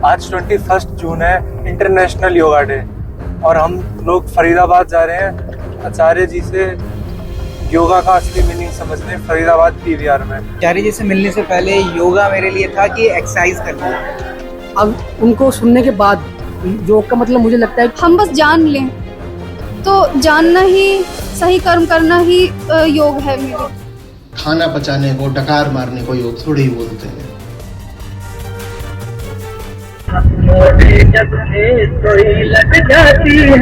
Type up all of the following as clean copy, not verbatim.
आज 21 जून है, international yoga day, और हम लोग फरीदाबाद जा रहे हैं आचार्य जी से योगा का असली मीनिंग समझने फरीदाबाद पीवीआर में। आचार्य जी से मिलने से पहले योगा मेरे लिए था कि एक्सरसाइज करना। अब उनको सुनने के बाद योग का मतलब मुझे लगता है हम बस जान लें तो जानना ही, सही कर्म करना ही योग है मेरे। खाना पचाने को, डकार मारने को योग थोड़ी ही बोलते हैं। जब कोई लग जाती है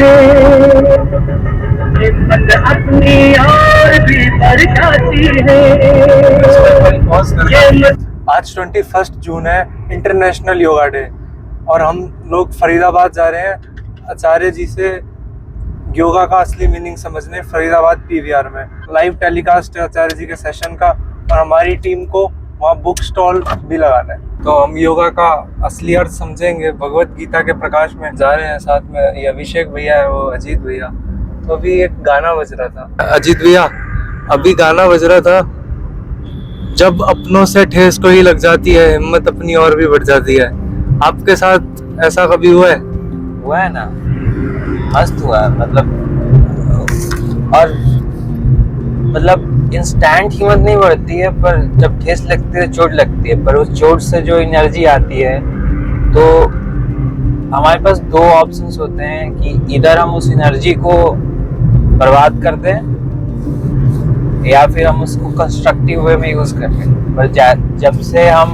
हिम्मत अपनी और भी बढ़ जाती है। आज 21 जून है, इंटरनेशनल योगा डे, और हम लोग फरीदाबाद जा रहे हैं आचार्य जी से योगा का असली मीनिंग समझने फरीदाबाद पीवीआर में। लाइव टेलीकास्ट है आचार्य जी के सेशन का, और हमारी टीम को वहाँ बुक स्टॉल भी लगाना है। तो हम योगा का असली अर्थ समझेंगे। भगवत गीता के प्रकाश में जा रहे हैं, साथ में ये अभिषेक भैया है, वो अजीत भैया। तो अभी एक गाना बज रहा था, अजीत भैया अभी गाना बज रहा था, जब अपनों से ठेस कोई लग जाती है हिम्मत अपनी और भी बढ़ जाती है। आपके साथ ऐसा कभी हुआ है? हुआ है ना, मस्त हुआ है। मतलब इंस्टेंट हिम्मत नहीं बढ़ती है, पर जब ठेस लगती है चोट लगती है, पर उस चोट से जो एनर्जी आती है, तो हमारे पास दो ऑप्शंस होते हैं कि इधर हम उस एनर्जी को बर्बाद कर दें या फिर हम उसको कंस्ट्रक्टिव वे में यूज कर लें। पर जब से हम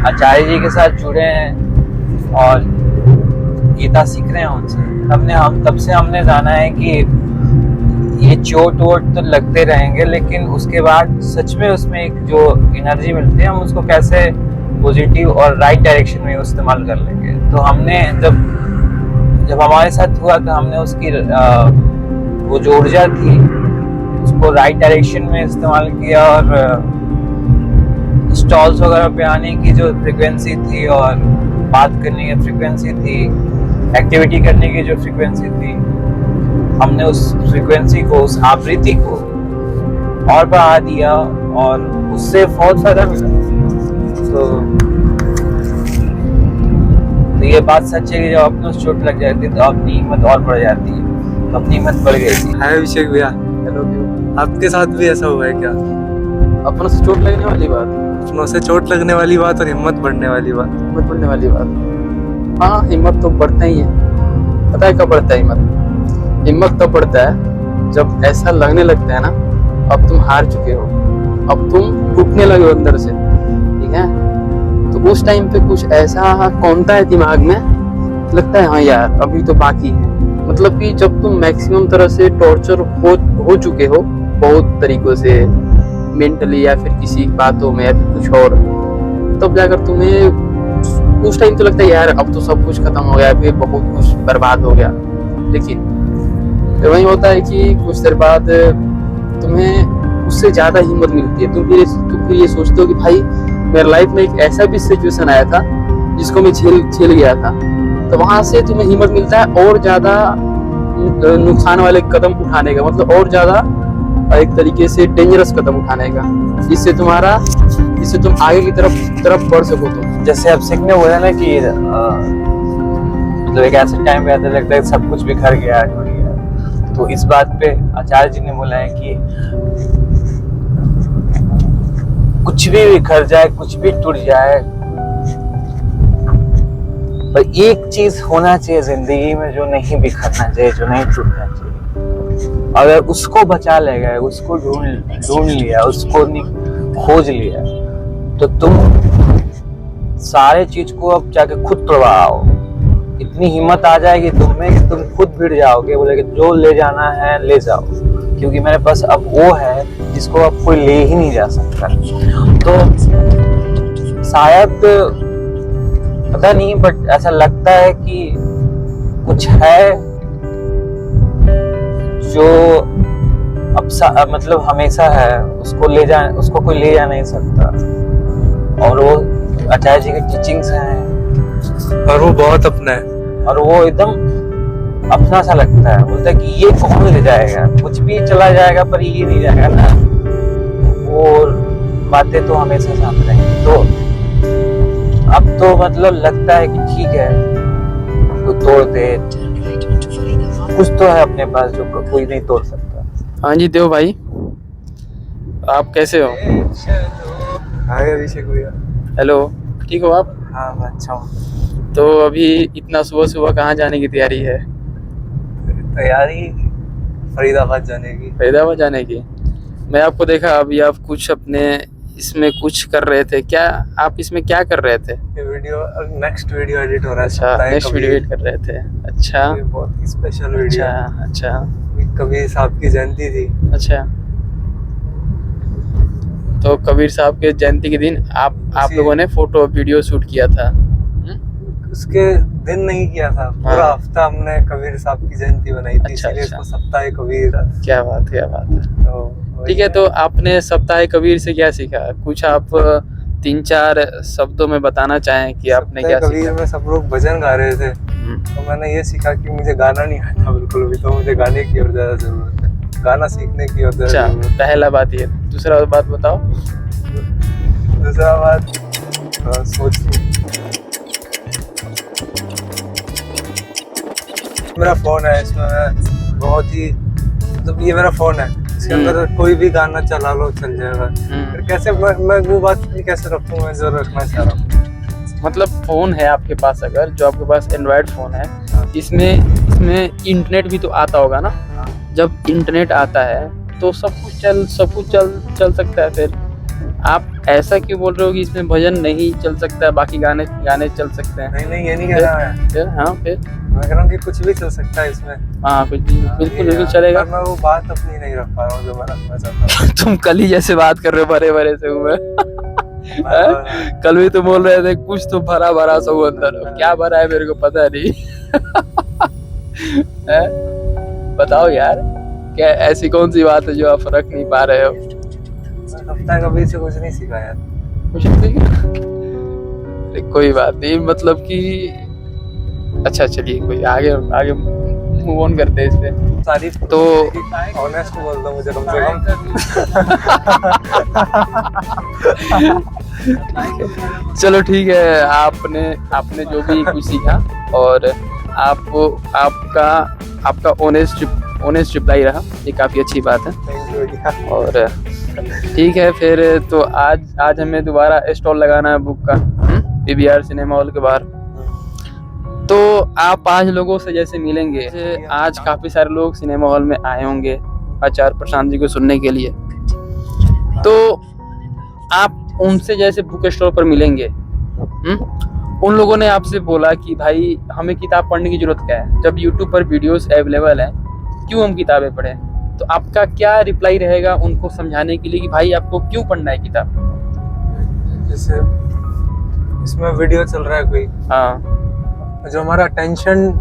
आचार्य जी के साथ जुड़े हैं और गीता सीख रहे हैं उनसे, तब से हमने जाना है कि ये चोट वोट तो लगते रहेंगे, लेकिन उसके बाद सच में उसमें एक जो एनर्जी मिलती है, हम उसको कैसे पॉजिटिव और राइट डायरेक्शन में इस्तेमाल कर लेंगे। तो हमने जब हमारे साथ हुआ तो हमने उसकी वो जो ऊर्जा थी उसको राइट डायरेक्शन में इस्तेमाल किया, और स्टॉल्स वगैरह पे आने की जो फ्रीक्वेंसी थी और बात करने की फ्रीक्वेंसी थी, एक्टिविटी करने की जो फ्रीक्वेंसी थी, हमने उस फ्रीक्वेंसी को, उस आवृत्ति को और बढ़ा दिया, और उससे बहुत फायदा मिला। तो ये बात सच है कि जब अपनों से चोट लग जाती है तो अपनी हिम्मत और बढ़ जाती है। तो अपनी हिम्मत बढ़ गई थी। हाय अभिषेक भैया, हेलो, आपके साथ भी ऐसा हुआ है क्या? अपनों से चोट लगने वाली बात, अपनों से चोट लगने वाली बात और हिम्मत बढ़ने वाली बात। हिम्मत बढ़ने वाली बात, हाँ हिम्मत तो बढ़ता ही है। पता है कब बढ़ता है हिम्मत? हिम्मत तब बढ़ता है जब ऐसा लगने लगता है ना, अब तुम हार चुके हो, अब तुम टूटने लगे हो अंदर से, ठीक है? तो उस टाइम पे कुछ ऐसा कौनता है दिमाग में, लगता है हाँ यार अभी तो बाकी है। मतलब कि जब तुम मैक्सिमम तरह से टॉर्चर हो चुके हो बहुत तरीकों से, मेंटली या फिर किसी बातों में या फिर कुछ और, तब जाकर तुम्हें उस टाइम तो लगता है यार अब तो सब कुछ खत्म हो गया, फिर बहुत कुछ बर्बाद हो गया। लेकिन वही होता है कि कुछ देर बाद तुम्हें उससे ज्यादा हिम्मत मिलती है। तुम फिर ये सोचते हो कि भाई मेरे लाइफ में एक ऐसा भी सिचुएशन आया था जिसको मैं झेल गया था। तो वहां से तुम्हें हिम्मत मिलता है और ज्यादा नुकसान वाले कदम उठाने का, मतलब और ज्यादा एक तरीके से डेंजरस कदम उठाने का, जिससे तुम आगे की तरफ बढ़ सको। तुम जैसे अब सीखने हुआ है ना कि मतलब एक ऐसे टाइम पे आता लगता है सब कुछ बिखर गया, टूट गया। तो इस बात पे आचार्य जी ने बोला है कि कुछ भी बिखर जाए, कुछ भी टूट जाए, पर एक चीज होना चाहिए जिंदगी में जो नहीं बिखरना चाहिए, जो नहीं टूटना चाहिए। अगर उसको बचा ले गए, उसको ढूंढ लिया, उसको खोज लिया, तो तुम सारे चीज को अब जाके खुद तोड़वाओ। इतनी हिम्मत आ जाएगी तुम में कि तुम खुद भिड़ जाओगे, बोले कि जो ले जाना है ले जाओ, क्योंकि मेरे पास अब वो है जिसको अब कोई ले ही नहीं जा सकता। तो शायद पता नहीं, बट ऐसा लगता है कि कुछ है जो अब मतलब हमेशा है, उसको कोई ले जा नहीं सकता। और वो आचार्य जी की टीचिंग्स हैं, और वो बहुत अपना है, और वो एकदम अपना सा लगता है। बोलता है कि ये कौन ले जाएगा, कुछ भी चला जाएगा पर ये नहीं जाएगा ना। वो बातें तो हमेशा साथ रहेंगी। तो अब तो मतलब लगता है कि ठीक है, तो तोड़ दे, कुछ तो है अपने पास जो कोई नहीं तोड़ सकता। हाँ जी देव भाई, आप कैसे हो? हाय अभिषेक भैया। हेलो, ठीक हो आप? हाँ मैं अच्छा हूँ। तो अभी इतना सुबह सुबह कहाँ जाने की तैयारी है? तैयारी फरीदाबाद जाने की। फरीदाबाद जाने की। मैं आपको देखा अभी आप कुछ अपने इसमें कुछ कर रहे थे, क्या आप इसमें क्या कर रहे थे? ये वीडियो नेक्स्ट वीडियो एडिट हो रहा है। अच्छा, सप्ताह नेक्स्ट कबीर। वीडियो एडिट कर रहे थे। अच्छा ये बहुत ही स्पेशल वीडियो। अच्छा अच्छा कबीर साहब की जयंती थी। अच्छा। तो कबीर साहब के जयंती के दिन आप लोगों ने फोटो वीडियो शूट किया था? उसके दिन नहीं किया था, पूरा हाँ। हफ्ता हमने कबीर साहब की जयंती बनाई थी। अच्छा, इसीलिए अच्छा। इसको सप्ताह कबीर। क्या बात है। तो ठीक है, तो आपने सप्ताह कबीर से क्या सीखा? कुछ आप 3-4 शब्दों में बताना चाहें कि आपने क्या कबीर सीखा? में सब लोग भजन गा रहे थे, तो मैंने ये सीखा कि मुझे गाना नहीं आता बिल्कुल भी, तो मुझे गाने की और ज्यादा जरूरत है, गाना सीखने की और ज्यादा अच्छा, जरूरत है। पहला बात ये। दूसरा बात बताओ। दूसरा बात सोच मेरा फोन है, इसमें मैं बहुत ही मतलब ये मेरा फोन है, इसके अंदर कोई भी गाना चला लो चल जाएगा। फिर कैसे मैं वो बात कैसे रखूँ, मैं जो रखना चाह रहा हूँ। मतलब फोन है आपके पास, अगर जो आपके पास एंड्रॉयड फोन है, इसमें इंटरनेट भी तो आता होगा ना? जब इंटरनेट आता है तो सब कुछ चल सकता है। फिर आप ऐसा क्यों बोल रहे हो कि इसमें भजन नहीं चल सकता है, बाकी गाने चल सकते हैं? नहीं ये नहीं कह रहा है, फिर हाँ, फिर मैं कह रहा हूँ कि कुछ भी चल सकता है इसमें। हाँ, कुछ भी बिल्कुल चलेगा। पर मैं वो बात अपनी नहीं रख पा रहा हूँ जो मैं रखना चाहता हूँ। तुम कल ही जैसे बात कर रहे हो, भरे भरे से हुए। कल भी तो बोल रहे थे कुछ तो भरा भरा सा हो अंदर, क्या भरा है मेरे को पता नहीं। बताओ यार, क्या ऐसी कौन सी बात है जो आप रख नहीं पा रहे हो? सप्ताह कबीर से कुछ नहीं सीखा यार। कुछ नहीं। अरे कोई बात नहीं, मतलब कि अच्छा चलिए, कोई आगे मूव ऑन करते हैं इस पे। तारीफ तो ऑनेस्ट बोल दो मुझे कम से कम। चलो ठीक है, आपने जो भी कुछ सीखा, और आपका ऑनेस्ट रिप्लाई रहा, ये काफ़ी अच्छी बात है। और ठीक है, फिर तो आज हमें दोबारा स्टॉल लगाना है बुक का, PVR सिनेमा हॉल के बाहर। तो आप 5 लोगों से जैसे मिलेंगे, आज काफ़ी सारे लोग सिनेमा हॉल में आए होंगे आचार्य प्रशांत जी को सुनने के लिए, तो आप उनसे जैसे बुक स्टॉल पर मिलेंगे, उन लोगों ने आपसे बोला कि भाई हमें किताब पढ़ने की जरूरत क्या है, जब यूट्यूब पर वीडियोस अवेलेबल हैं, क्यों हम किताबें पढ़ें? तो आपका क्या रिप्लाई रहेगा उनको समझाने के लिए कि भाई आपको क्यों पढ़ना है किताब? जैसे इसमें वीडियो चल रहा है कोई, हाँ, जो हमारा अटेंशन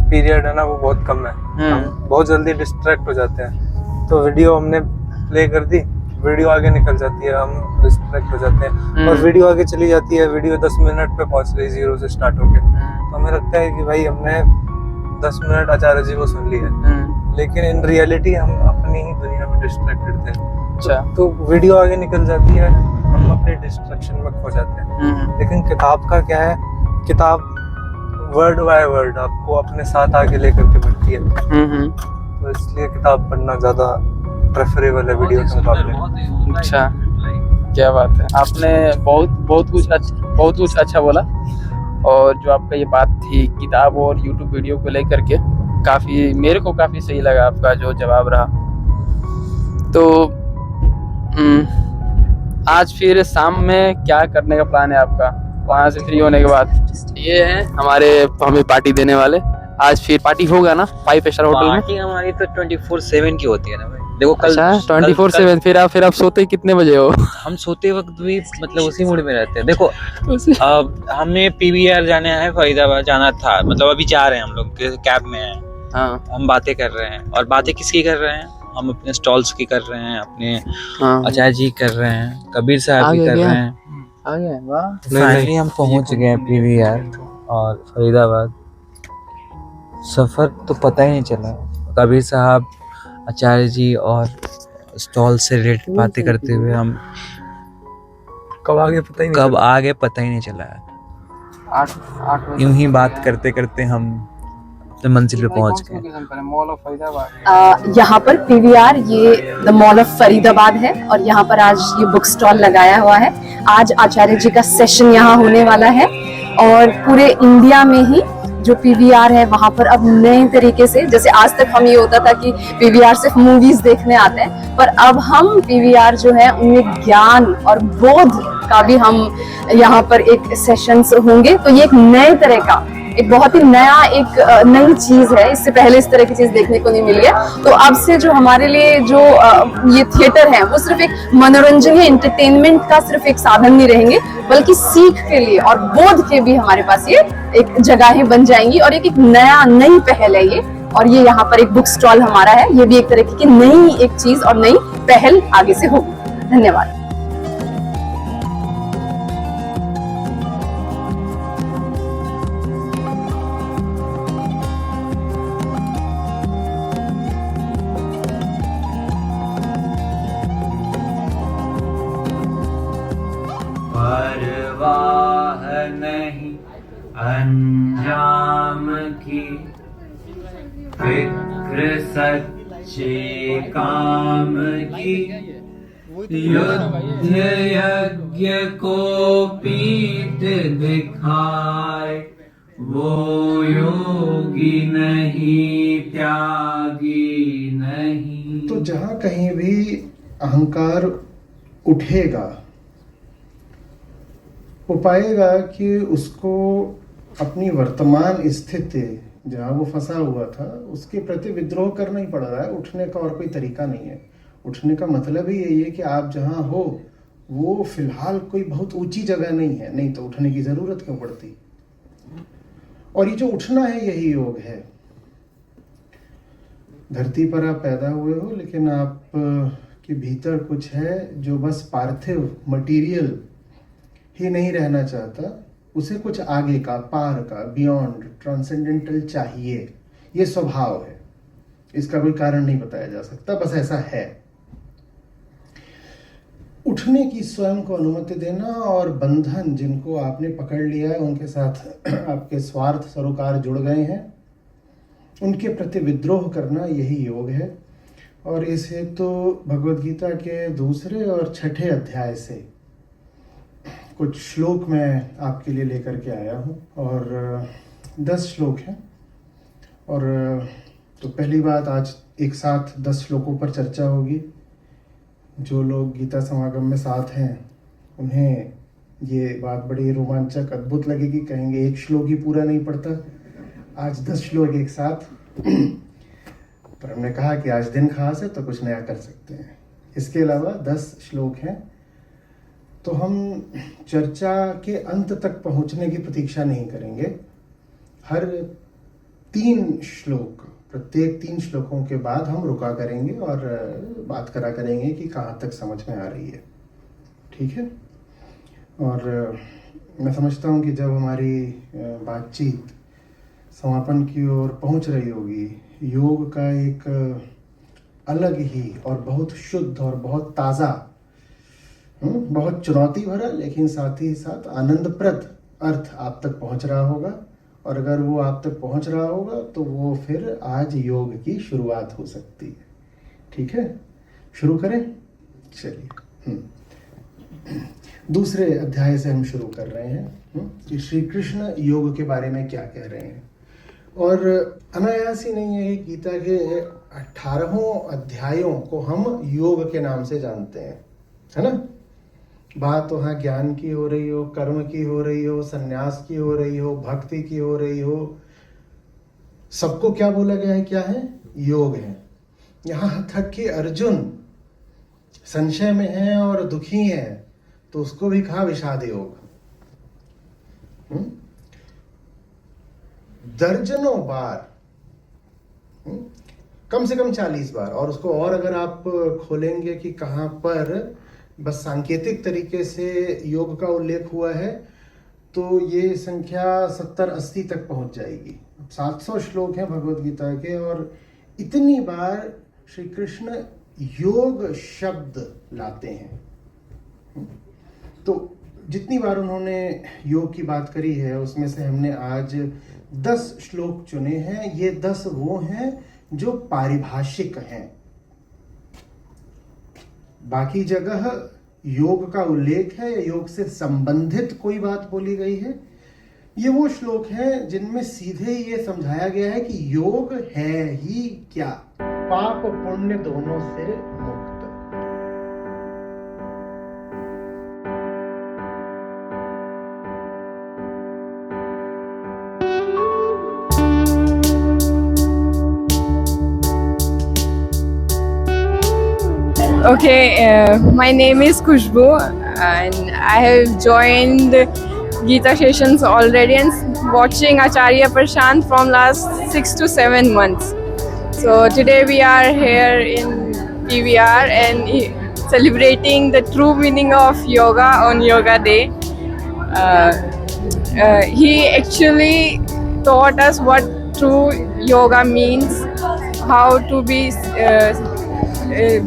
पीरियड है ना वो बहुत कम है, हम बहुत जल्दी डिस्ट्रैक्ट हो जाते हैं। तो वीडियो हमने प्ले कर दी, वीडियो आगे निकल जाती है, हम डिस्ट्रैक्ट हो जाते हैं, और वीडियो आगे चली जाती है, वीडियो 10 मिनट पे पहुंच गई 0 से स्टार्ट होके। तो हमें लगता है कि भाई हमने 10 मिनट आचार्य जी को सुन ली है, लेकिन इन रियलिटी हम अपनी ही दुनिया में डिस्ट्रैक्टेड थे। अच्छा, तो वीडियो आगे निकल जाती है, हम अपने डिस्ट्रैक्शन में खो जाते हैं। लेकिन किताब का क्या है, किताब वर्ड बाय वर्ड आपको अपने साथ आगे लेकर के बढ़ती है, तो इसलिए किताब पढ़ना ज्यादा प्रेफरेबल है वीडियो के मुकाबले। अच्छा, क्या बात है। आपने बहुत कुछ अच्छा बोला, और जो आपका ये बात थी किताब और YouTube वीडियो को लेकर के, मेरे को काफ़ी सही लगा आपका जो जवाब रहा। तो आज फिर शाम में क्या करने का प्लान है आपका, वहाँ से फ्री होने के बाद? ये है हमें पार्टी देने वाले। आज फिर पार्टी होगा ना 5 स्टार होटल में? पार्टी हमारी तो 24/7 की होती है ना भाई। देखो कल 24/7। फिर आप सोते कितने बजे हो? हम सोते वक्त भी मतलब उसी मूड में रहते हैं। देखो हमें PVR जाना है, फरीदाबाद जाना था, मतलब अभी जा रहे हैं, हम लोग कैब में हैं। हाँ, हम बातें कर रहे हैं, और बातें किसकी कर रहे हैं? हम अपने स्टॉल्स की कर रहे हैं, अपने आचार्य जी कर रहे हैं, कबीर साहब भी कर रहे हैं। आ गए, वाह। फाइनली हम पहुंच गए PVR और फरीदाबाद। सफर तो पता ही नहीं चला, कबीर साहब, आचार्य जी और स्टॉल से रिलेटेड बातें करते हुए हम कब आगे पता ही नहीं कब आगे पता ही नहीं चला। 8 यूं ही बात करते करते हम अपने मंजिल पे पहुंच गए। Mall of Faridabad. यहाँ पर पीवीआर, ये द मॉल ऑफ फरीदाबाद है और यहाँ पर आज ये बुक स्टॉल लगाया हुआ है। आज आचार्य जी का सेशन यहाँ होने वाला है और पूरे इंडिया में ही जो पीवीआर है वहाँ पर अब नए तरीके से, जैसे आज तक हम ये होता था कि पीवीआर सिर्फ मूवीज देखने आते हैं, पर अब हम पीवीआर जो है उनमें ज्ञान और बोध का भी हम यहाँ पर एक सेशंस होंगे। तो ये एक नए तरह का, एक बहुत ही नया, एक नई चीज है। इससे पहले इस तरह की चीज देखने को नहीं मिली है। तो अब से जो हमारे लिए जो ये थिएटर है वो सिर्फ एक मनोरंजन या एंटरटेनमेंट का सिर्फ एक साधन नहीं रहेंगे, बल्कि सीख के लिए और बोध के भी हमारे पास ये एक जगहें बन जाएंगी और एक नई पहल है ये। और ये यहाँ पर एक बुक स्टॉल हमारा है, ये भी एक तरह की नई एक चीज और नई पहल आगे से होगी। धन्यवाद। परवाह नहीं अंजाम की, फिक्र सच्चे काम की, युद्ध यज्ञ को पीठ दिखाए, वो योगी नहीं त्यागी नहीं। तो जहाँ कहीं भी अहंकार उठेगा, वो पाएगा कि उसको अपनी वर्तमान स्थिति जहाँ वो फंसा हुआ था उसके प्रति विद्रोह करना ही पड़ रहा है। उठने का और कोई तरीका नहीं है। उठने का मतलब ही यही है कि आप जहाँ हो वो फिलहाल कोई बहुत ऊंची जगह नहीं है, नहीं तो उठने की जरूरत क्यों पड़ती। और ये जो उठना है यही योग है। धरती पर आप पैदा हुए हो, लेकिन आप के भीतर कुछ है जो बस पार्थिव मटेरियल ही नहीं रहना चाहता, उसे कुछ आगे का, पार का, बियॉन्ड, ट्रांसेंडेंटल चाहिए। ये स्वभाव है, इसका कोई कारण नहीं बताया जा सकता, बस ऐसा है। उठने की स्वयं को अनुमति देना और बंधन जिनको आपने पकड़ लिया है, उनके साथ आपके स्वार्थ सरोकार जुड़ गए हैं, उनके प्रति विद्रोह करना, यही योग है। और इस हेतु भगवद गीता के 2 और 6 अध्याय से कुछ श्लोक मैं आपके लिए लेकर के आया हूँ और 10 श्लोक हैं। और तो पहली बात, आज एक साथ 10 श्लोकों पर चर्चा होगी। जो लोग गीता समागम में साथ हैं उन्हें ये बात बड़ी रोमांचक, अद्भुत लगेगी। कहेंगे एक श्लोक ही पूरा नहीं पड़ता, आज 10 श्लोक एक साथ। पर हमने कहा कि आज दिन खास है तो कुछ नया कर सकते हैं। इसके अलावा 10 श्लोक हैं, तो हम चर्चा के अंत तक पहुंचने की प्रतीक्षा नहीं करेंगे। हर 3 श्लोक, प्रत्येक 3 श्लोकों के बाद हम रुका करेंगे और बात करा करेंगे कि कहाँ तक समझ में आ रही है। ठीक है। और मैं समझता हूँ कि जब हमारी बातचीत समापन की ओर पहुँच रही होगी, योग का एक अलग ही और बहुत शुद्ध और बहुत ताज़ा, बहुत चुनौती भरा लेकिन साथ ही साथ आनंदप्रद अर्थ आप तक पहुंच रहा होगा। और अगर वो आप तक पहुंच रहा होगा तो वो फिर आज योग की शुरुआत हो सकती है। ठीक है, शुरू करें। चलिए, 2 अध्याय से हम शुरू कर रहे हैं कि श्री कृष्ण योग के बारे में क्या कह रहे हैं। और अनायास ही नहीं है कि गीता के 18 अध्यायों को हम योग के नाम से जानते हैं, है ना। बात वहाँ ज्ञान की हो रही हो, कर्म की हो रही हो, संन्यास की हो रही हो, भक्ति की हो रही हो, सबको क्या बोला गया है? क्या है? योग है। यहाँ तक कि अर्जुन संशय में है और दुखी है तो उसको भी कहा विषाद योग। दर्जनों बार, कम से कम 40 बार। और उसको और अगर आप खोलेंगे कि कहाँ पर बस सांकेतिक तरीके से योग का उल्लेख हुआ है तो ये संख्या 70-80 तक पहुंच जाएगी। 700 श्लोक हैं भगवद गीता के और इतनी बार श्री कृष्ण योग शब्द लाते हैं। तो जितनी बार उन्होंने योग की बात करी है उसमें से हमने आज 10 श्लोक चुने हैं। ये 10 वो हैं जो पारिभाषिक हैं। बाकी जगह योग का उल्लेख है या योग से संबंधित कोई बात बोली गई है। ये वो श्लोक हैं जिनमें सीधे ये समझाया गया है कि योग है ही क्या, पाप पुण्य दोनों से मुक्त। Okay, my name is Khushbu and I have joined Gita sessions already and watching Acharya Prashant from last 6 to 7 months. So today we are here in PVR and celebrating the true meaning of yoga on Yoga Day. He actually taught us what true yoga means, how to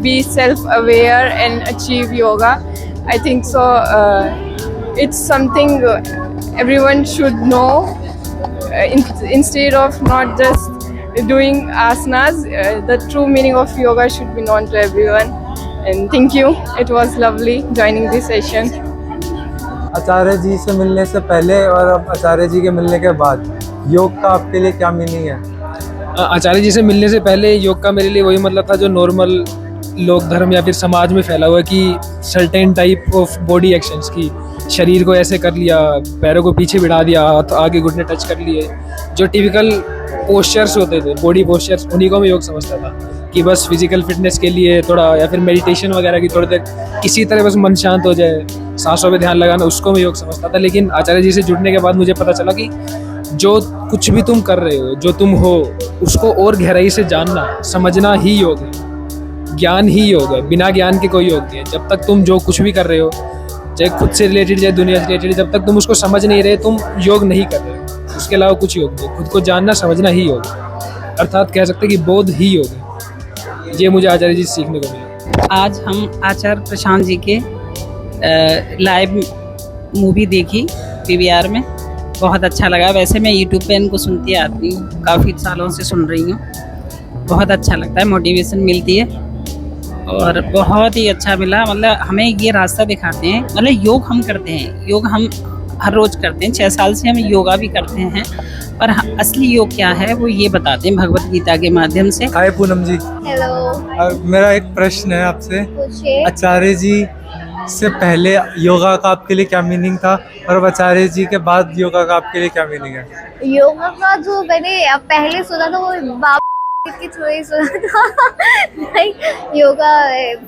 be self-aware and achieve yoga. I think so. It's something everyone should know instead of not just doing asanas. The true meaning of yoga should be known to everyone. And thank you. It was lovely joining this session. आचार्य जी से मिलने से पहले और अब आचार्य जी के मिलने के बाद योग का आपके लिए क्या मीनिंग है? आचार्य जी से मिलने से पहले योग का मेरे लिए वही मतलब था जो नॉर्मल लोक धर्म या फिर समाज में फैला हुआ है कि certain type of body actions की, शरीर को ऐसे कर लिया, पैरों को पीछे बिठा दिया, हाथ आगे घुटने टच कर लिए, जो टिपिकल पोस्चर्स होते थे, बॉडी पोस्चर्स, उन्हीं को मैं योग समझता था कि बस फिजिकल फिटनेस के लिए थोड़ा या फिर मेडिटेशन वगैरह की थोड़ी देर किसी तरह बस मन शांत हो जाए, सांसों पे ध्यान लगाना, उसको मैं योग समझता था। लेकिन आचार्य जी से जुड़ने के बाद मुझे पता चला कि जो कुछ भी तुम कर रहे हो, जो तुम हो, उसको और गहराई से जानना समझना ही योग है, ज्ञान ही योग है। बिना ज्ञान के कोई योग नहीं है। जब तक तुम जो कुछ भी कर रहे हो, चाहे खुद से रिलेटेड चाहे दुनिया से रिलेटेड, जब तक तुम उसको समझ नहीं रहे तुम योग नहीं कर रहे हो। उसके अलावा कुछ योग नहीं। खुद को जानना समझना ही योग है, अर्थात कह सकते हैं कि बोध ही योग है। ये मुझे आचार्य जी से सीखने को मिला। आज हम आचार्य प्रशांत जी के लाइव मूवी देखी PVR में, बहुत अच्छा लगा। वैसे मैं यूट्यूब पे इनको सुनती आती हूँ, काफ़ी सालों से सुन रही हूँ। बहुत अच्छा लगता है, मोटिवेशन मिलती है और बहुत ही अच्छा मिला। मतलब हमें ये रास्ता दिखाते हैं, मतलब योग हम करते हैं, योग हम हर रोज़ करते हैं, 6 साल से हम योगा भी करते हैं, पर असली योग क्या है वो ये बताते हैं भगवत गीता के माध्यम से। हाय पूनम जी। हेलो। मेरा एक प्रश्न है आपसे। पूछिए। आचार्य जी से पहले योगा का आपके लिए क्या मीनिंग था और अब आचार्य जी के बाद योगा का आपके लिए क्या मीनिंग है? योगा का जो मैंने पहले सुना था वो बाप की थोड़ी सुना था। नहीं, योगा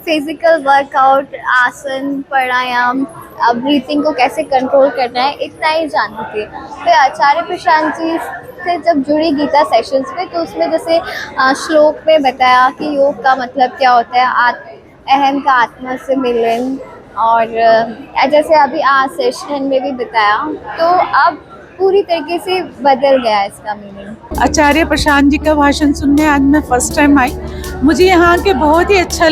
फिजिकल वर्कआउट, आसन, प्राणायाम, ब्रीथिंग को कैसे कंट्रोल करना है, इतना ही जानती थी। फिर आचार्य प्रशांत जी से जब जुड़ी गीता सेशंस पे, तो उसमें जैसे श्लोक में बताया कि योग का मतलब क्या होता है, अहम का आत्मा से मिलन, और जैसे अभी आज सेशन में भी बताया, तो अब पूरी तरीके से बदल गया इसका मीनिंग। आचार्य प्रशांत जी का भाषण सुनने आज मैं फर्स्ट टाइम आई। मुझे यहाँ के बहुत ही अच्छा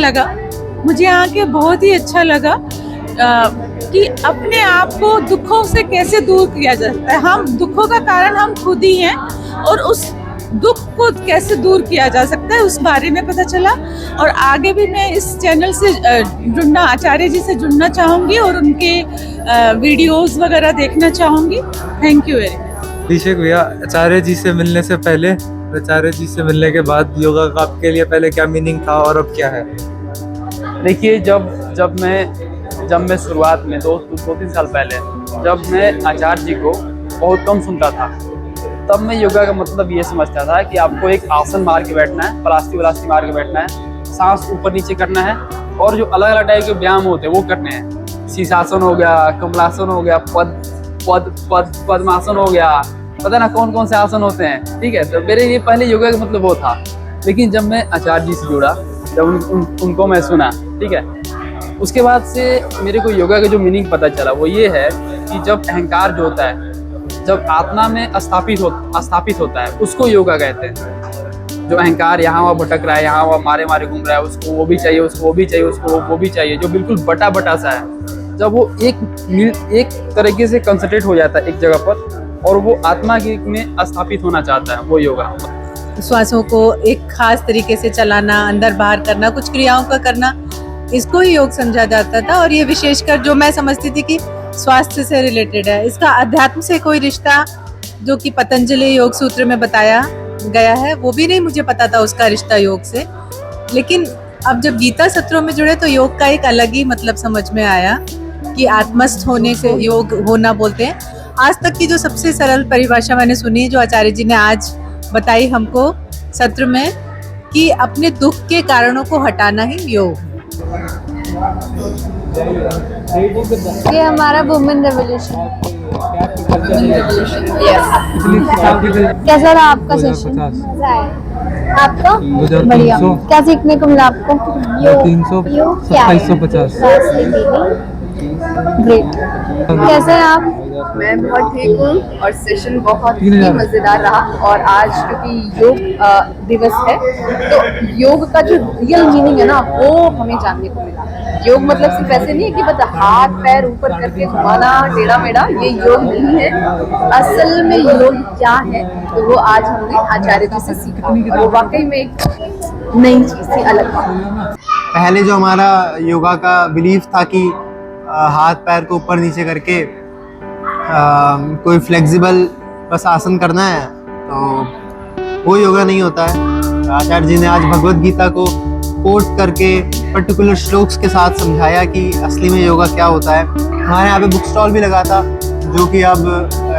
लगा कि अपने आप को दुखों से कैसे दूर किया जाता है। हम दुखों का कारण हम खुद ही हैं और उस दुख को कैसे दूर किया जा सकता है उस बारे में पता चला। और आगे भी मैं इस चैनल से जुड़ना, आचार्य जी से जुड़ना चाहूँगी और उनके वीडियोस वगैरह देखना चाहूँगी। Thank you very much. Abhishek भैया, आचार्य जी से मिलने से पहले, आचार्य जी से मिलने के बाद योगा का आपके लिए पहले क्या मीनिंग था और अब क्या है? देखिए, जब मैं शुरुआत में 2-3 साल पहले जब मैं आचार्य जी को बहुत कम सुनता था, तब मैं योगा का मतलब ये समझता था कि आपको एक आसन मार के बैठना है, पलास्ती मार के बैठना है, सांस ऊपर नीचे करना है और जो अलग अलग टाइप के व्यायाम होते हैं वो करने हैं। शीर्षासन हो गया, कमलासन हो गया, पद्मासन हो गया, पता ना कौन कौन से आसन होते हैं। ठीक है, तो मेरे लिए पहले योगा का मतलब वो था। लेकिन जब मैं आचार्य जी से जुड़ा, जब उनको मैं सुना, ठीक है, उसके बाद से मेरे को योगा का जो मीनिंग पता चला वो ये है कि जब अहंकार जो होता है, जब आत्मा में स्थापित होता है, उसको योगा कहते हैं। जो अहंकार यहाँ वहाँ भटक रहा है, यहाँ वहाँ मारे घूम रहा है, उसको वो भी चाहिए, उसको वो भी चाहिए, उसको वो भी चाहिए, जो बिल्कुल बटा सा है, जब वो एक तरीके से कंसंट्रेट हो जाता है एक जगह पर और वो आत्मा के में स्थापित होना चाहता है, वो योगा। श्वासों को एक खास तरीके से चलाना, अंदर बाहर करना, कुछ क्रियाओं का करना, इसको ही योग समझा जाता था। और ये विशेषकर जो मैं समझती थी कि स्वास्थ्य से रिलेटेड है, इसका अध्यात्म से कोई रिश्ता जो कि पतंजलि योग सूत्र में बताया गया है वो भी नहीं मुझे पता था उसका रिश्ता योग से। लेकिन अब जब गीता सत्रों में जुड़े तो योग का एक अलग ही मतलब समझ में आया कि आत्मस्थ होने को योग होना बोलते हैं। आज तक की जो सबसे सरल परिभाषा मैंने सुनी जो आचार्य जी ने आज बताई हमको सत्र में, कि अपने दुख के कारणों को हटाना ही योग। ये हमारा वुमेन रेवोल्यूशन। कैसा रहा आपका सेशन? मजा आया आपका? बढ़िया। क्या सीखने को मिला आपको? 350। ग्रेट। कैसे हैं आप? मैं बहुत ठीक हूँ और सेशन बहुत ही मज़ेदार रहा। और आज क्योंकि योग दिवस है तो योग का जो रियल मीनिंग है ना वो हमें जानने को मिला। योग मतलब सिर्फ ऐसे नहीं है कि बस हाथ पैर ऊपर करके घुमाना टेढ़ा मेढ़ा, ये योग नहीं है। असल में योग क्या है तो वो आज हमने आचार्य जी से सीखा और वो वाकई में एक नई चीज़ थी, अलग बात। पहले जो हमारा योगा का बिलीफ था कि हाथ पैर को ऊपर नीचे करके कोई फ्लेक्सिबल बस आसन करना है, तो वो योगा नहीं होता है। आचार्य जी ने आज भगवत गीता को कोट करके पर्टिकुलर श्लोक्स के साथ समझाया कि असली में योगा क्या होता है। हमारे यहाँ पे बुक स्टॉल भी लगा था जो कि अब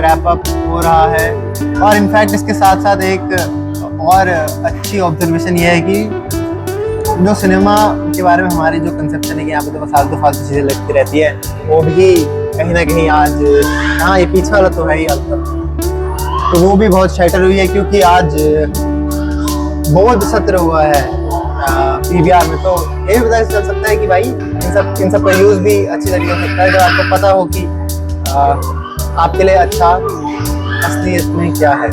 रैप अप हो रहा है। और इनफैक्ट इसके साथ साथ एक और अच्छी ऑब्जर्वेशन ये है कि जो सिनेमा के बारे में हमारी जो कंसेप्शन है कि यहाँ पे तो फालतू चीज़ें लगती रहती है, वो भी कहीं ना कहीं आज, हाँ ये पीछे वाला तो है ही तो वो भी बहुत शैटर हुई है क्योंकि आज बौद्ध सत्र हुआ है PVR में। तो ये भी पता चल सकता है कि भाई इन सब का यूज़ भी अच्छी तरीके से सकता है जब आपको पता हो कि आपके लिए अच्छा असली इसमें क्या है।